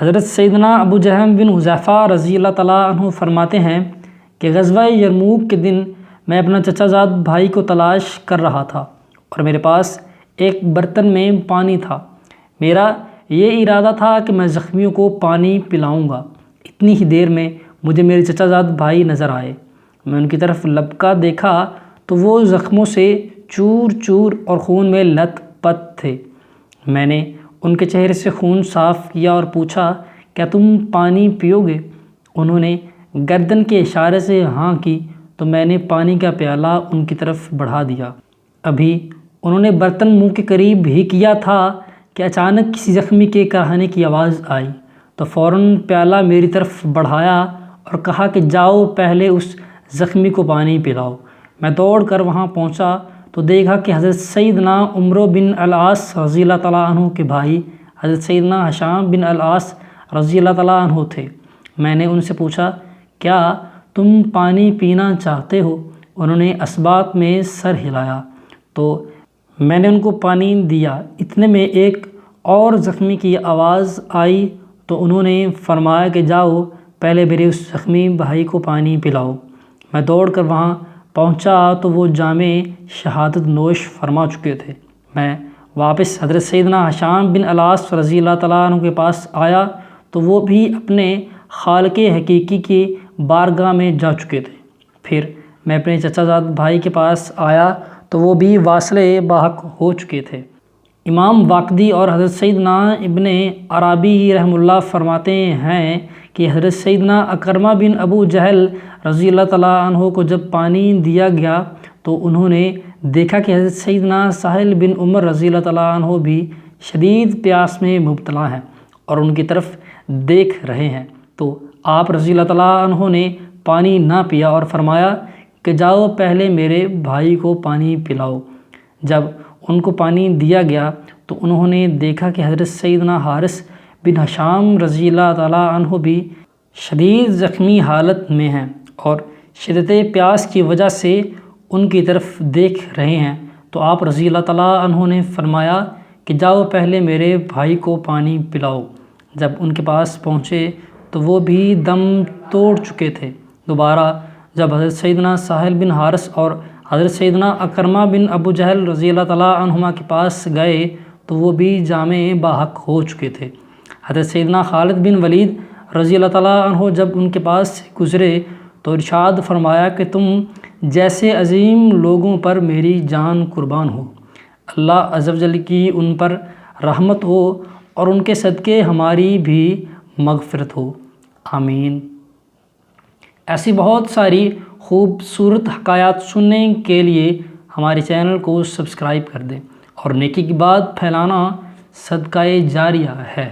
حضرت سیدنا ابو جہم بن حذیفہ رضی اللہ تعالیٰ عنہ فرماتے ہیں کہ غزوہ یرموک کے دن میں اپنا چچا زاد بھائی کو تلاش کر رہا تھا اور میرے پاس ایک برتن میں پانی تھا۔ میرا یہ ارادہ تھا کہ میں زخمیوں کو پانی پلاؤں گا۔ اتنی ہی دیر میں مجھے میرے چچا زاد بھائی نظر آئے۔ میں ان کی طرف لپکا دیکھا تو وہ زخموں سے چور چور اور خون میں لت پت تھے۔ میں نے ان کے چہرے سے خون صاف کیا اور پوچھا، کیا تم پانی پیو گے؟ انہوں نے گردن کے اشارے سے ہاں کی تو میں نے پانی کا پیالہ ان کی طرف بڑھا دیا۔ ابھی انہوں نے برتن منہ کے قریب ہی کیا تھا کہ اچانک کسی زخمی کے کراہنے کی آواز آئی تو فوراً پیالہ میری طرف بڑھایا اور کہا کہ جاؤ پہلے اس زخمی کو پانی پلاؤ۔ میں دوڑ کر وہاں پہنچا تو دیکھا کہ حضرت سیدنا عمرو بن العاص رضی اللہ تعالیٰ عنہ کے بھائی حضرت سیدنا ہشام بن العاص رضی اللہ تعالیٰ عنہ تھے۔ میں نے ان سے پوچھا، کیا تم پانی پینا چاہتے ہو؟ انہوں نے اسبات میں سر ہلایا تو میں نے ان کو پانی دیا۔ اتنے میں ایک اور زخمی کی آواز آئی تو انہوں نے فرمایا کہ جاؤ پہلے میرے اس زخمی بھائی کو پانی پلاؤ۔ میں دوڑ کر وہاں پہنچا تو وہ جام شہادت نوش فرما چکے تھے۔ میں واپس حضرت سیدنا ہشام بن العاص رضی اللہ تعالیٰ عنہ کے پاس آیا تو وہ بھی اپنے خالق حقیقی کی بارگاہ میں جا چکے تھے۔ پھر میں اپنے چچا زاد بھائی کے پاس آیا تو وہ بھی واصل باحق ہو چکے تھے۔ امام واقدی اور حضرت سیدنا ابن عرابی رحمہ اللہ فرماتے ہیں کہ حضرت سیدنا اکرمہ بن ابو جہل رضی اللہ تعالیٰ عنہ کو جب پانی دیا گیا تو انہوں نے دیکھا کہ حضرت سیدنا سہل بن عمر رضی اللہ تعالیٰ عنہ بھی شدید پیاس میں مبتلا ہیں اور ان کی طرف دیکھ رہے ہیں، تو آپ رضی اللہ تعالیٰ عنہ نے پانی نہ پیا اور فرمایا کہ جاؤ پہلے میرے بھائی کو پانی پلاؤ۔ جب ان کو پانی دیا گیا تو انہوں نے دیکھا کہ حضرت سیدنا حارث بن ہشام رضی اللہ تعالیٰ عنہ بھی شدید زخمی حالت میں ہیں اور شدت پیاس کی وجہ سے ان کی طرف دیکھ رہے ہیں، تو آپ رضی اللہ تعالیٰ عنہ نے فرمایا کہ جاؤ پہلے میرے بھائی کو پانی پلاؤ۔ جب ان کے پاس پہنچے تو وہ بھی دم توڑ چکے تھے۔ دوبارہ جب حضرت سیدنا سہل بن حارث اور حضرت سیدنا اکرمہ بن ابو جہل رضی اللہ تعالیٰ عنہما کے پاس گئے تو وہ بھی جام باحق ہو چکے تھے۔ حضرت سیدنا خالد بن ولید رضی اللہ تعالیٰ عنہ جب ان کے پاس سے گزرے تو ارشاد فرمایا کہ تم جیسے عظیم لوگوں پر میری جان قربان ہو، اللہ عز و جل کی ان پر رحمت ہو اور ان کے صدقے ہماری بھی مغفرت ہو، آمین۔ ایسی بہت ساری خوبصورت حکایات سننے کے لیے ہمارے چینل کو سبسکرائب کر دیں، اور نیکی کی بات پھیلانا صدقہ جاریہ ہے۔